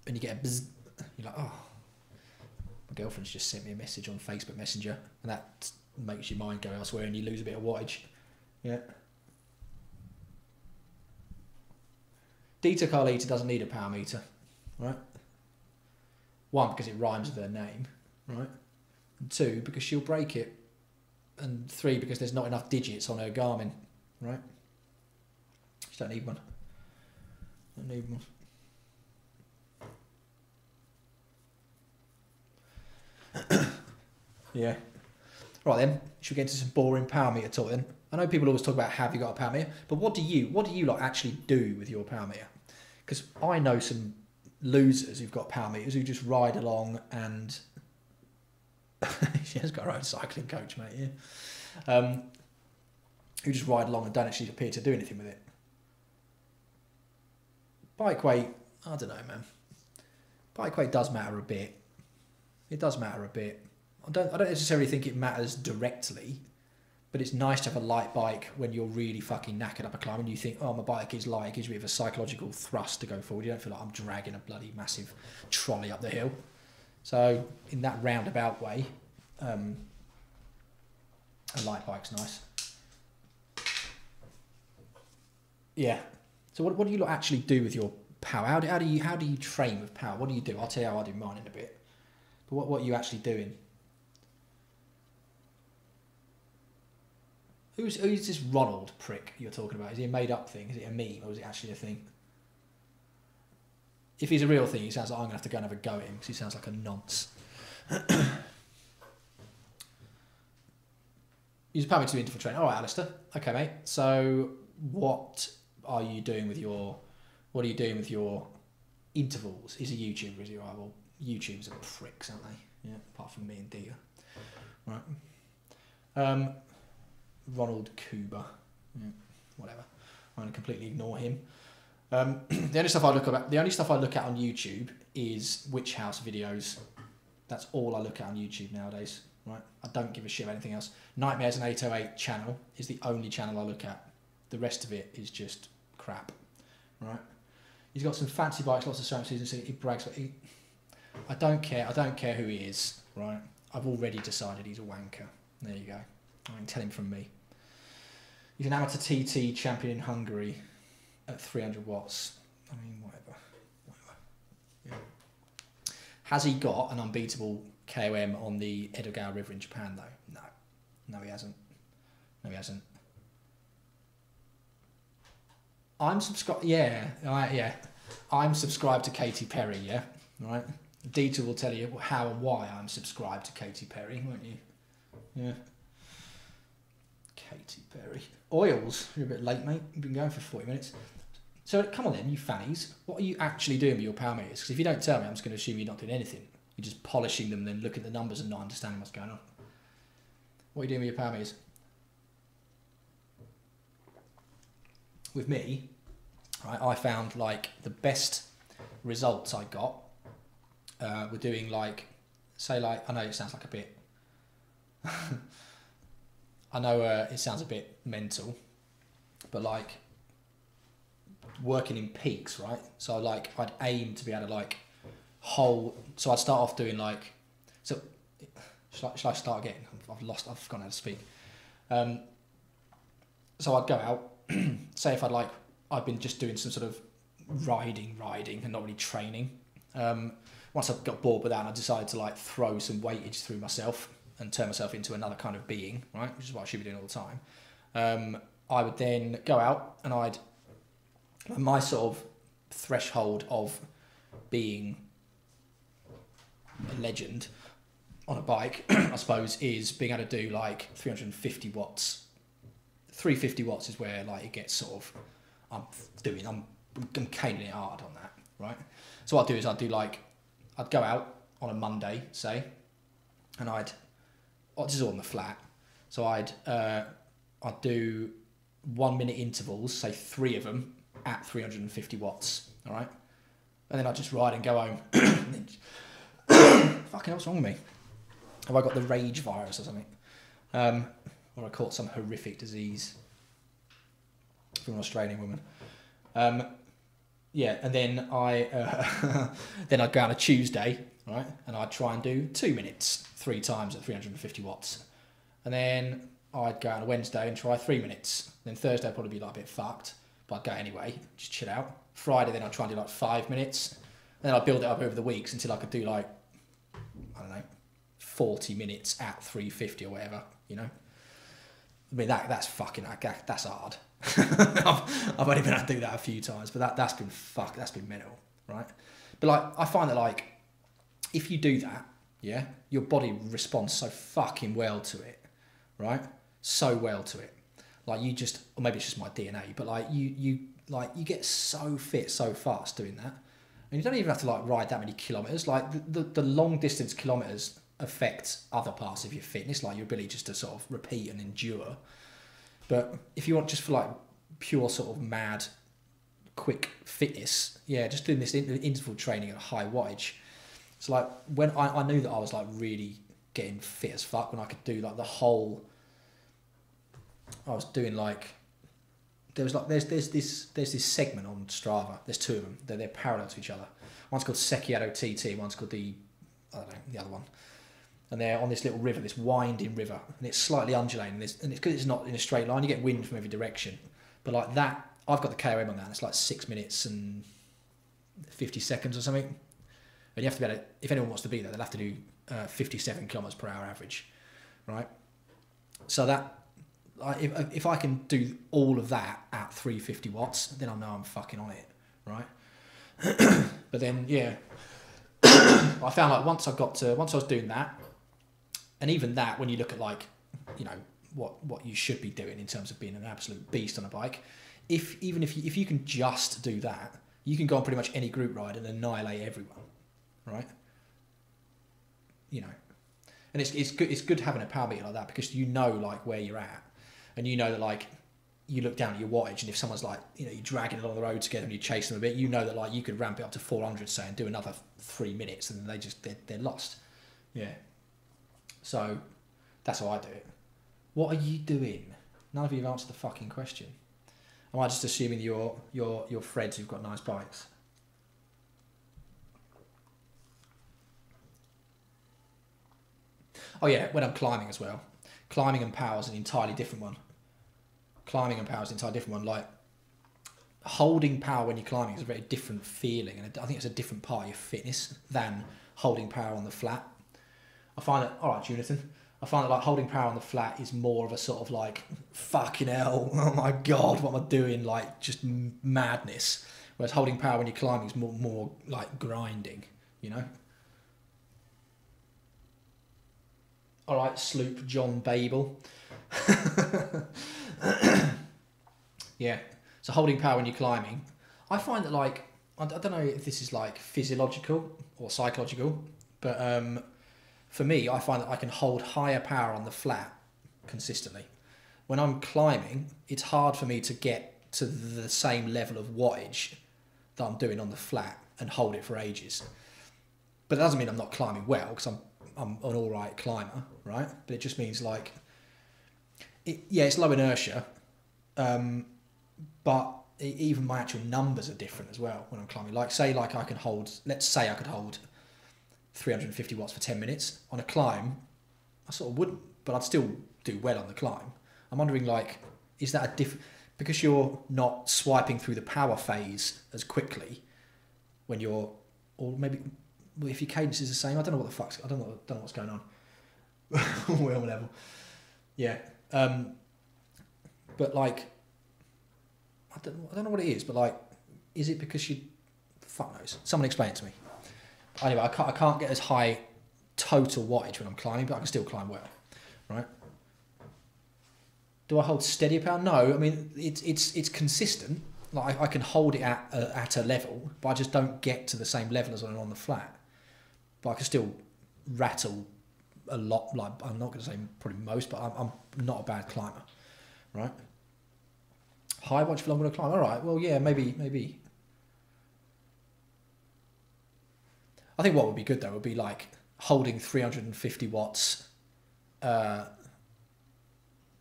A: and you get a bzz, you're like, oh, my girlfriend's just sent me a message on Facebook Messenger, and that makes your mind go elsewhere and you lose a bit of wattage. Yeah. Dita Carlita doesn't need a power meter, right? One, because it rhymes with her name, right? And two, because she'll break it. And three, because there's not enough digits on her Garmin, right? She don't need one. Don't need one. Yeah. Right then, should we get into some boring power meter talk then? I know people always talk about have you got a power meter, but what do you like actually do with your power meter? Because I know some losers who've got power meters who just ride along and she has got her own cycling coach, mate, yeah. Who just ride along and don't actually appear to do anything with it. Bike weight, I don't know, man. Bike weight does matter a bit. It does matter a bit. I don't necessarily think it matters directly, but it's nice to have a light bike when you're really fucking knackered up a climb and you think, oh, my bike is light, it gives me a psychological thrust to go forward. You don't feel like I'm dragging a bloody massive trolley up the hill. So in that roundabout way, a light bike's nice. Yeah. So what do you actually do with your power? How do you train with power? What do you do? I'll tell you how I do mine in a bit. But what are you actually doing? Who's this Ronald prick you're talking about? Is he a made up thing? Is it a meme or is it actually a thing? If he's a real thing, he sounds like I'm going to have to go and have a go at him because he sounds like a nonce. Use power to interval training. All right, Alistair. Okay, mate. So what are you doing with your intervals? Is a YouTuber, is he? Right, well, YouTubers are pricks, aren't they? Yeah, apart from me and Dia. Right. Ronald Kuba. Yeah, whatever. I'm going to completely ignore him. The only stuff I look at on YouTube is Witch House videos. That's all I look at on YouTube nowadays. Right? I don't give a shit about anything else. Nightmares and 808 channel is the only channel I look at. The rest of it is just crap. Right? He's got some fancy bikes, lots of certain seasons. He brags. I don't care. I don't care who he is. Right? I've already decided he's a wanker. There you go. I can tell him from me. He's an amateur TT champion in Hungary at 300 watts. I mean, whatever. Yeah. Has he got an unbeatable KOM on the Edogawa River in Japan, though? No. No, he hasn't. No, he hasn't. I'm subscribed. Yeah, yeah. I'm subscribed to Katy Perry. Yeah, right. Dieter will tell you how and why I'm subscribed to Katy Perry, won't you? Yeah. Katy Perry. Oils. You're a bit late, mate. You've been going for 40 minutes. So come on then, you fannies. What are you actually doing with your power meters? Because if you don't tell me, I'm just going to assume you're not doing anything. You're just polishing them, then looking at the numbers and not understanding what's going on. What are you doing with your power meters? With me, right, I found like the best results I got were doing like, say like, I know it sounds like a bit, I know it sounds a bit mental, but like working in peaks, right? So like I'd aim to be able to like so I'd start off doing like, so shall I start again? I've forgotten how to speak. So I'd go out, say if I'd been just doing some sort of riding and not really training. Once I got bored with that, and I decided to like throw some weightage through myself and turn myself into another kind of being, right? Which is what I should be doing all the time. I would then go out and my sort of threshold of being a legend on a bike, I suppose, is being able to do like 350 watts. 350 watts is where like it gets sort of, I'm caning it hard on that, right? So what I'd do is I'd go out on a Monday, say, and this is all on the flat, so I'd do 1 minute intervals, say 3 of them at 350 watts, all right? And then I'd just ride and go home. Fucking hell, what's wrong with me? Have I got the rage virus or something? Or I caught some horrific disease from an Australian woman. Yeah, and then I'd go on a Tuesday, right? And I'd try and do 2 minutes 3 times at 350 watts. And then I'd go on a Wednesday and try 3 minutes. Then Thursday I'd probably be like a bit fucked, but I'd go anyway, just chill out. Friday then I'd try and do like 5 minutes. And then I'd build it up over the weeks until I could do like, I don't know, 40 minutes at 350 or whatever, you know? I mean, that's hard. I've only been able to do that a few times, but that's been mental, right? But like, I find that like, if you do that, yeah, your body responds so fucking well to it, right? So well to it. Like you just, or maybe it's just my DNA, but like you get so fit so fast doing that. And you don't even have to like ride that many kilometers. Like the long distance kilometers affect other parts of your fitness, like your ability just to sort of repeat and endure. But if you want just for like pure sort of mad, quick fitness, yeah, just doing this interval training at a high wattage. It's like when I knew that I was like really getting fit as fuck when I could do like the whole. I was doing like there's this segment on Strava. There's 2 of them. They're parallel to each other. One's called Secchiato TT. One's called the other one. And they're on this little river, this winding river, and it's slightly undulating. And it's because it's not in a straight line. You get wind from every direction. But like that, I've got the KOM on that. And it's like 6 minutes and 50 seconds or something. And you have to be able to, if anyone wants to be there, they'll have to do 57 kilometers per hour average, right? So that, if I can do all of that at 350 watts, then I know I'm fucking on it, right? But then, yeah, I found like once I was doing that, and even that, when you look at like, you know, what you should be doing in terms of being an absolute beast on a bike, if you can just do that, you can go on pretty much any group ride and annihilate everyone, right? You know, and it's good having a power meter like that, because you know like where you're at, and you know that like you look down at your wattage, and if someone's like, you know, you're dragging along the road together and you chase them a bit, you know that like you could ramp it up to 400, say, and do another 3 minutes, and then they're lost. Yeah. So that's how I do it. What are you doing? None of you have answered the fucking question. Am I just assuming you're Freds who've got nice bikes? Oh yeah, when I'm climbing as well. Climbing and power is an entirely different one. Like, holding power when you're climbing is a very different feeling, and I think it's a different part of your fitness than holding power on the flat. I find that, all right, Jonathan, I find that like holding power on the flat is more of a sort of like, fucking hell, oh my God, what am I doing? Like just madness. Whereas holding power when you're climbing is more like grinding, you know? All right, Sloop John Babel. Yeah, so holding power when you're climbing, I find that like, I don't know if this is like physiological or psychological, but for me, I find that I can hold higher power on the flat consistently. When I'm climbing, it's hard for me to get to the same level of wattage that I'm doing on the flat and hold it for ages. But that doesn't mean I'm not climbing well, because I'm an all right climber, right? But it just means like, it's low inertia, but even my actual numbers are different as well when I'm climbing. Like say like I can hold, let's say I could hold 350 watts for 10 minutes. On a climb, I sort of wouldn't, but I'd still do well on the climb. I'm wondering like, is that a different, because you're not swiping through the power phase as quickly when you're, or maybe if your cadence is the same, I don't know what the fuck's, I don't know what's going on. Wheel level. Yeah. But like, I don't know what it is, but like, is it because you, fuck knows. Someone explain it to me. Anyway, I can't get as high total wattage when I'm climbing, but I can still climb well, right? Do I hold steady power? No, I mean it's consistent. Like I can hold it at a level, but I just don't get to the same level as when I'm on the flat. But I can still rattle a lot. Like I'm not going to say probably most, but I'm not a bad climber, right? High wattage for longer to climb. All right. Well, yeah, maybe. I think what would be good though would be like holding 350 watts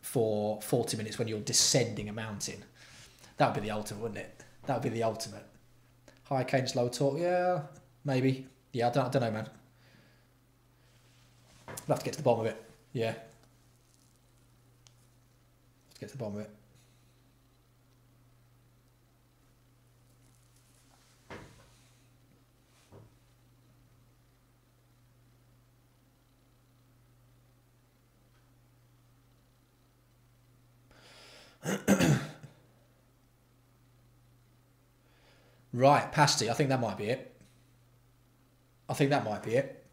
A: for 40 minutes when you're descending a mountain. That would be the ultimate, wouldn't it? That would be the ultimate. High cadence, low torque. Yeah, maybe. Yeah, I don't know, man. We'll have to get to the bottom of it. Yeah. Let's get to the bottom of it. Right, pasty. I think that might be it.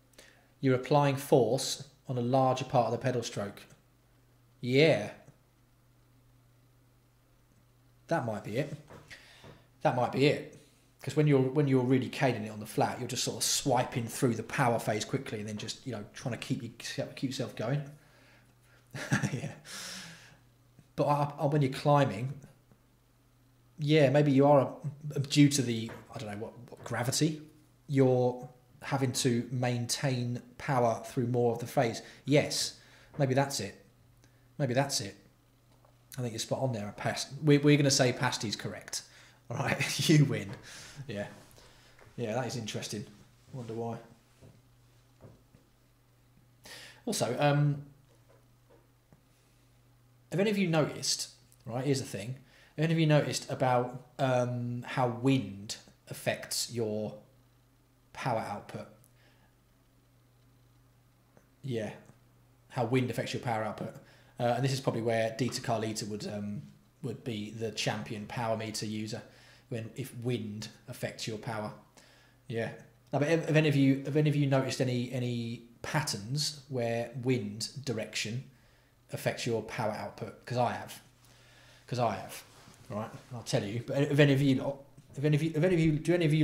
A: You're applying force on a larger part of the pedal stroke. Yeah. That might be it. Because when you're really cading it on the flat, you're just sort of swiping through the power phase quickly and then just, you know, trying to keep yourself going. Yeah. But when you're climbing, yeah, maybe you are, due to the, I don't know, what gravity, you're having to maintain power through more of the phase. Yes, maybe that's it. I think you're spot on there. We're going to say Pasty's correct. All right, you win. Yeah. Yeah, that is interesting. Wonder why. Also, have any of you noticed, right, here's the thing, have any of you noticed about how wind affects your power output? Yeah, how wind affects your power output. And this is probably where Dieter Carlita would be the champion power meter user, if wind affects your power. Yeah. Now, but have any of you noticed any patterns where wind direction affects your power output? Because I have. Right, I'll tell you. But do any of you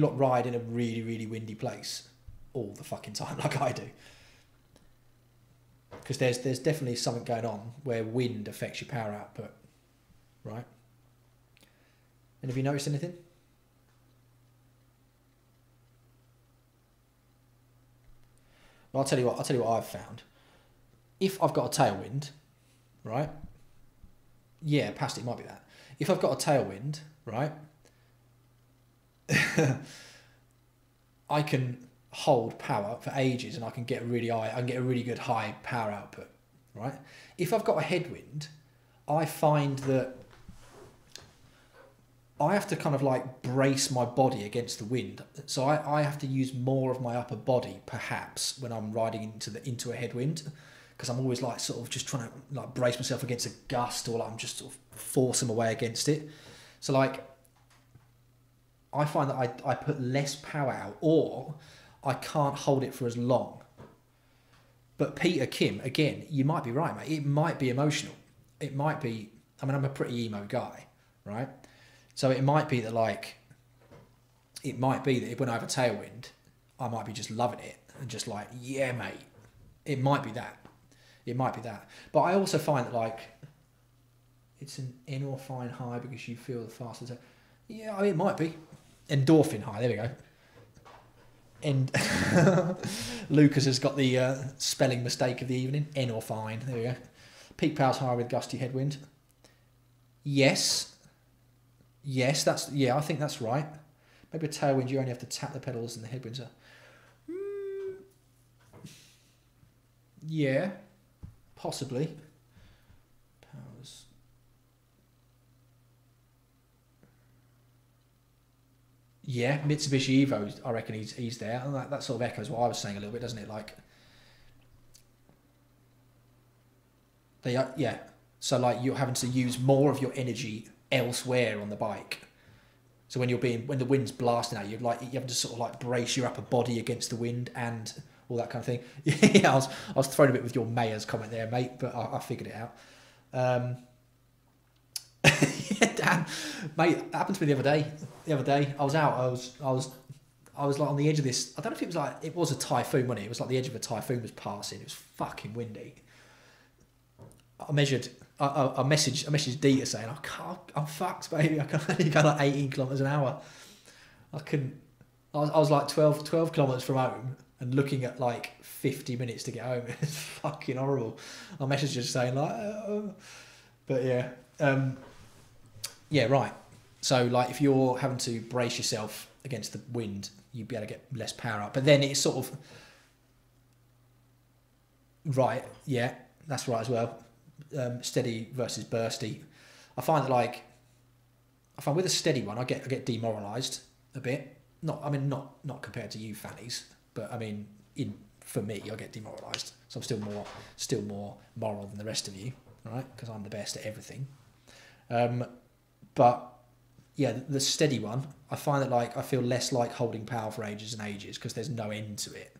A: lot ride in a really, really windy place all the fucking time like I do? Because there's definitely something going on where wind affects your power output, right? And have you noticed anything? Well, I'll tell you what I've found. If I've got a tailwind, right? Yeah, past it might be that. If I've got a tailwind, right, I can hold power for ages and I can get really good high power output, right? If I've got a headwind, I find that I have to kind of like brace my body against the wind. So I have to use more of my upper body perhaps when I'm riding into a headwind, because I'm always like sort of just trying to like brace myself against a gust, or like I'm just sort of forcing my way against it. So like I find that I put less power out, or I can't hold it for as long. But Peter Kim, again, you might be right, mate. It might be emotional. It might be, I mean, I'm a pretty emo guy, right? So it might be that like, it might be that when I have a tailwind, I might be just loving it and just like, yeah, mate. It might be that. It might be that. But I also find that like, it's an endorphin high because you feel the faster. Yeah, I mean, it might be. Endorphin high, there we go. And Lucas has got the spelling mistake of the evening. Endorphin, there we go. Peak power's higher with gusty headwind. Yes. Yes, that's, yeah, I think that's right. Maybe a tailwind, you only have to tap the pedals and the headwinds are... Yeah, possibly. Powers. Yeah, Mitsubishi Evo, I reckon he's there. And that sort of echoes what I was saying a little bit, doesn't it? Like, they are, yeah. So like you're having to use more of your energy elsewhere on the bike. So when when the wind's blasting at you, like you have to sort of like brace your upper body against the wind and all that kind of thing. Yeah, I was thrown a bit with your mayor's comment there, mate, but I figured it out. Yeah, damn, mate, that happened to me the other day. The other day, I was out. I was like on the edge of this. I don't know if it was like, it was a typhoon, wasn't it? It was like the edge of a typhoon was passing. It was fucking windy. I messaged Dieter saying, I'm fucked, baby. I can only go like 18 kilometers an hour. I couldn't. I was like 12 kilometers from home and looking at like 50 minutes to get home. It's fucking horrible. I messaged just saying like, but yeah. Yeah, right. So like if you're having to brace yourself against the wind, you'd be able to get less power up. But then it's sort of, right, yeah, that's right as well. Steady versus bursty. I find that like, with a steady one, I get demoralised a bit. Not compared to you fannies, but I mean, for me, I get demoralised. So I'm still more moral than the rest of you, right? Because I'm the best at everything. But yeah, the steady one, I find that like I feel less like holding power for ages and ages because there's no end to it.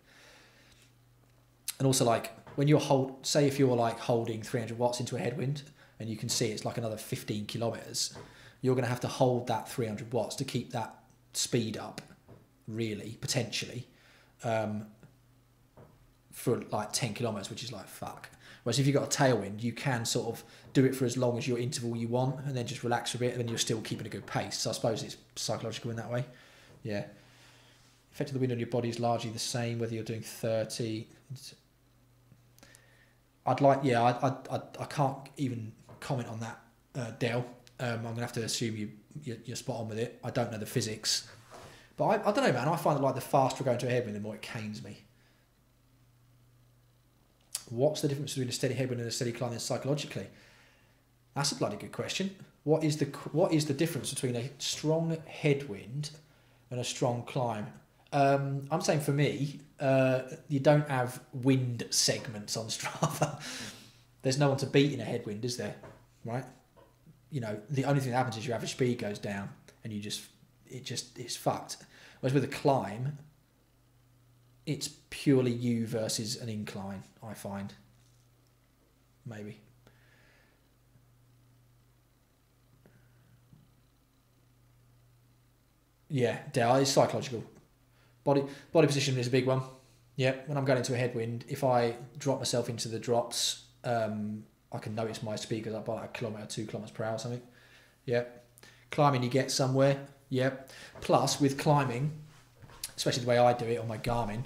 A: And also like when you're say if you're like holding 300 watts into a headwind and you can see it's like another 15 kilometers, you're going to have to hold that 300 watts to keep that speed up, really, potentially, for like 10 kilometers, which is like fuck. Whereas if you've got a tailwind, you can sort of do it for as long as your interval you want and then just relax for a bit and then you're still keeping a good pace. So I suppose it's psychological in that way. Yeah. Effect of the wind on your body is largely the same whether you're doing 30. I can't even comment on that, Dale. I'm going to have to assume you're spot on with it. I don't know the physics. But I don't know, man. I find that like the faster I go into a headwind, the more it canes me. What's the difference between a steady headwind and a steady climb psychologically? That's a bloody good question. What is the difference between a strong headwind and a strong climb? I'm saying for me, you don't have wind segments on Strava. There's no one to beat in a headwind, is there? Right? You know, the only thing that happens is your average speed goes down and it's fucked. Whereas with a climb, it's purely you versus an incline, I find. Maybe. Yeah, it's psychological. Body position is a big one. Yeah, when I'm going into a headwind, if I drop myself into the drops, I can notice my speed goes up by like 1 kilometre, 2 kilometres per hour or something. Yeah. Climbing, you get somewhere. Yeah. Plus, with climbing, especially the way I do it on my Garmin,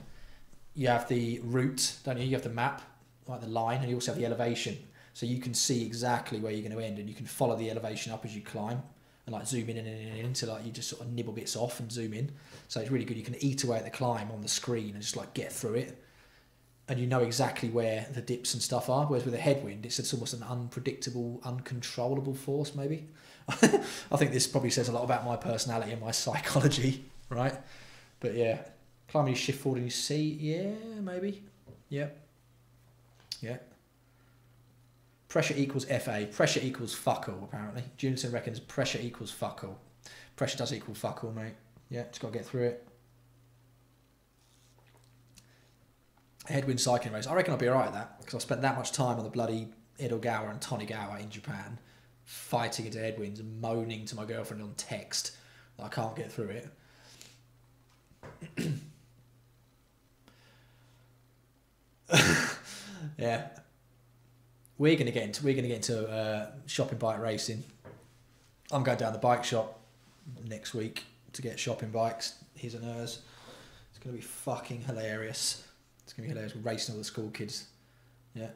A: you have the route, don't you? You have the map, like the line, and you also have the elevation. So you can see exactly where you're going to end and you can follow the elevation up as you climb and like zoom in and until like you just sort of nibble bits off and zoom in. So it's really good. You can eat away at the climb on the screen and just like get through it. And you know exactly where the dips and stuff are. Whereas with a headwind, it's almost an unpredictable, uncontrollable force, maybe. I think this probably says a lot about my personality and my psychology, right? But yeah, climbing, you shift forward and you see, yeah, maybe. Yeah. Yeah. Pressure equals FA. Pressure equals fuck all, apparently. Junison reckons pressure equals fuck all. Pressure does equal fuck all, mate. Yeah, just got to get through it. Headwind cycling race. I reckon I'll be alright at that, because I've spent that much time on the bloody Edogawa and Tonigawa in Japan, fighting into headwinds and moaning to my girlfriend on text that I can't get through it. Yeah. We're gonna get into shopping bike racing. I'm going down the bike shop next week to get shopping bikes, his and hers. It's gonna be fucking hilarious. It's gonna be hilarious. We're racing all the school kids. Yeah.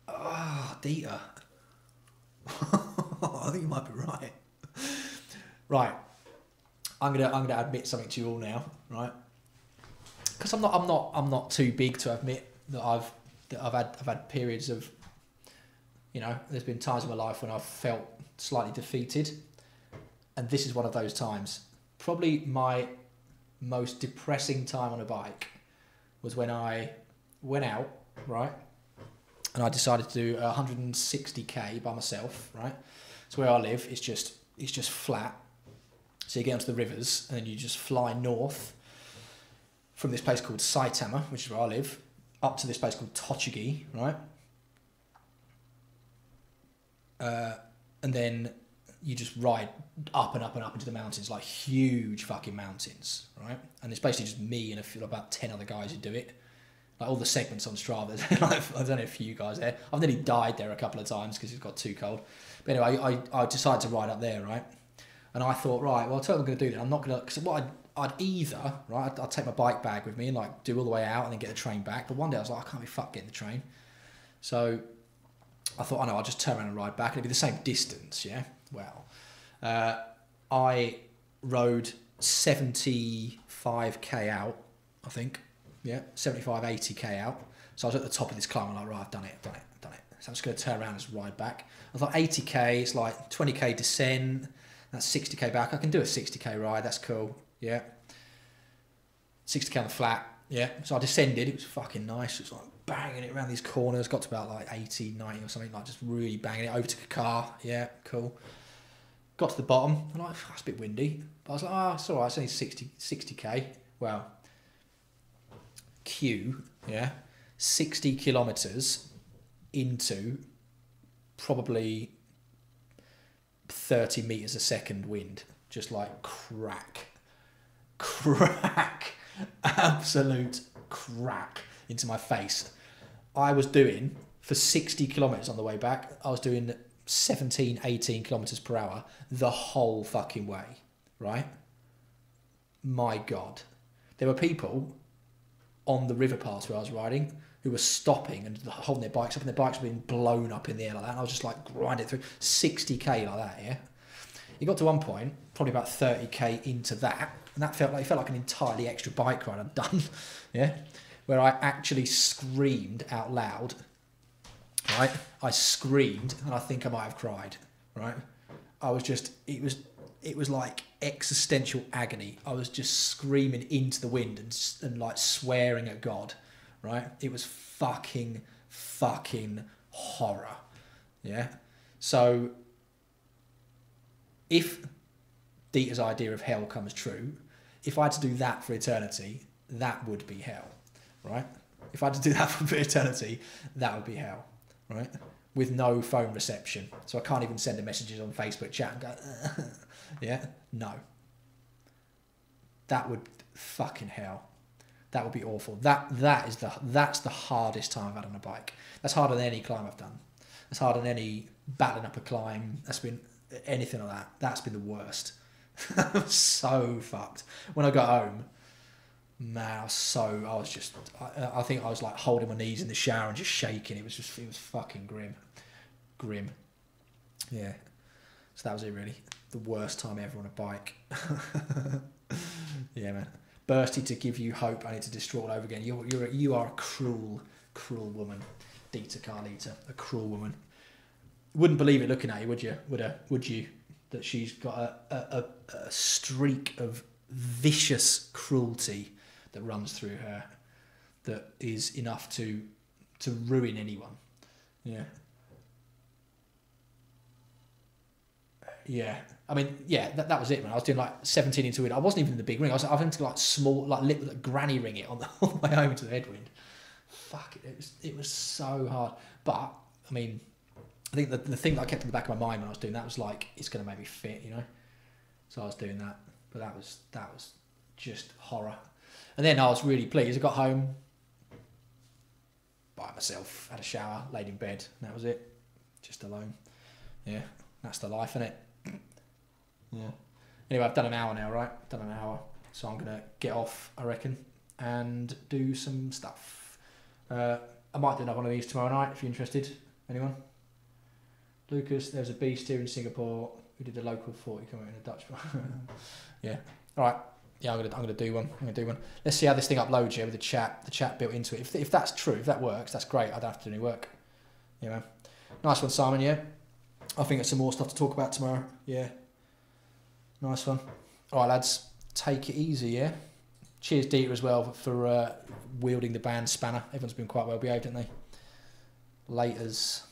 A: Ah, oh, Dieter. I think you might be right. Right. I'm gonna admit something to you all now, right? Because I'm not too big to admit that I've had periods of, you know, there's been times in my life when I've felt slightly defeated, and this is one of those times. Probably my most depressing time on a bike was when I went out, right, and I decided to do 160k by myself, right. So where I live, it's just flat. So you get onto the rivers and then you just fly north from this place called Saitama, which is where I live, up to this place called Tochigi, right? And then you just ride up and up and up into the mountains, like huge fucking mountains, right? And it's basically just me and about 10 other guys who do it. Like all the segments on Strava, there's only a few guys there. I've nearly died there a couple of times because it got too cold. But anyway, I decided to ride up there, right? And I thought, right, well, I'll tell you what I'm going to do then. I'm not going to, because what I'd either, right, I'd take my bike bag with me and like do all the way out and then get the train back. But one day I was like, I can't be fucked getting the train. So I thought, I know, I'll just turn around and ride back. It'd be the same distance, yeah? Well, I rode 75k out, I think. Yeah, 75, 80k out. So I was at the top of this climb. I'm like, right, I've done it. So I'm just going to turn around and just ride back. I thought 80k, it's like 20k descent. That's 60k back. I can do a 60k ride. That's cool. Yeah. 60k on the flat. Yeah. So I descended. It was fucking nice. It was like banging it around these corners. Got to about like 80, 90 or something. Like just really banging it. Overtook a car. Yeah. Cool. Got to the bottom. I'm like, that's a bit windy. But I was like, oh, it's all right. It's only 60k. Well, Q. Yeah. 60 kilometers into probably 30 meters a second wind, just like crack, absolute crack into my face. I was doing, for 60 kilometers on the way back, I was doing 17, 18 kilometers per hour the whole fucking way, right? My God. There were people on the river pass where I was riding who were stopping and holding their bikes up, and their bikes were being blown up in the air like that, and I was just like grinding through 60k like that, yeah? It got to one point, probably about 30k into that, and that felt like an entirely extra bike ride I'd done, yeah? Where I actually screamed out loud, right? I screamed, and I think I might have cried, right? I was just, it was like existential agony. I was just screaming into the wind and like swearing at God, right? It was fucking horror, yeah? So if Dieter's idea of hell comes true, if I had to do that for eternity, that would be hell, right? If I had to do that for eternity, that would be hell, right? With no phone reception. So I can't even send the messages on Facebook chat and go, yeah? No. That would fucking hell. That would be awful. That's the hardest time I've had on a bike. That's harder than any climb I've done. That's harder than any battling up a climb. That's been anything like that. That's been the worst. I was so fucked. When I got home, man, I think I was like holding my knees in the shower and just shaking. It was fucking grim. Yeah. So that was it really. The worst time ever on a bike. Yeah, man. Bursty to give you hope, only to destroy all over again. You are a cruel woman, Dieter Carlita. A cruel woman. Wouldn't believe it looking at you, would you? Would you? That she's got a streak of vicious cruelty that runs through her, that is enough to to ruin anyone. Yeah. Yeah. I mean, yeah, that was it, man. I was doing like 17 into it. I wasn't even in the big ring. I was having to like small, like granny ring it on the way home to the headwind. Fuck it. It was so hard. But I mean, I think the thing that I kept in the back of my mind when I was doing that was like, it's going to make me fit, you know. So I was doing that, but that was just horror. And then I was really pleased. I got home by myself, had a shower, laid in bed, and that was it. Just alone. Yeah, that's the life, innit? Yeah. Anyway, I've done an hour now, right? Done an hour. So I'm going to get off, I reckon, and do some stuff. I might do another one of these tomorrow night if you're interested. Anyone? Lucas, there's a beast here in Singapore who did the local 40 coming in a Dutch. Yeah. All right. Yeah, I'm gonna do one. Let's see how this thing uploads here with the chat built into it. If that's true, if that works, that's great. I don't have to do any work. Yeah, man. Nice one, Simon. Yeah. I think there's some more stuff to talk about tomorrow. Yeah. Nice one. All right, lads. Take it easy. Yeah. Cheers, Dieter, as well for wielding the band spanner. Everyone's been quite well behaved, haven't they? Laters.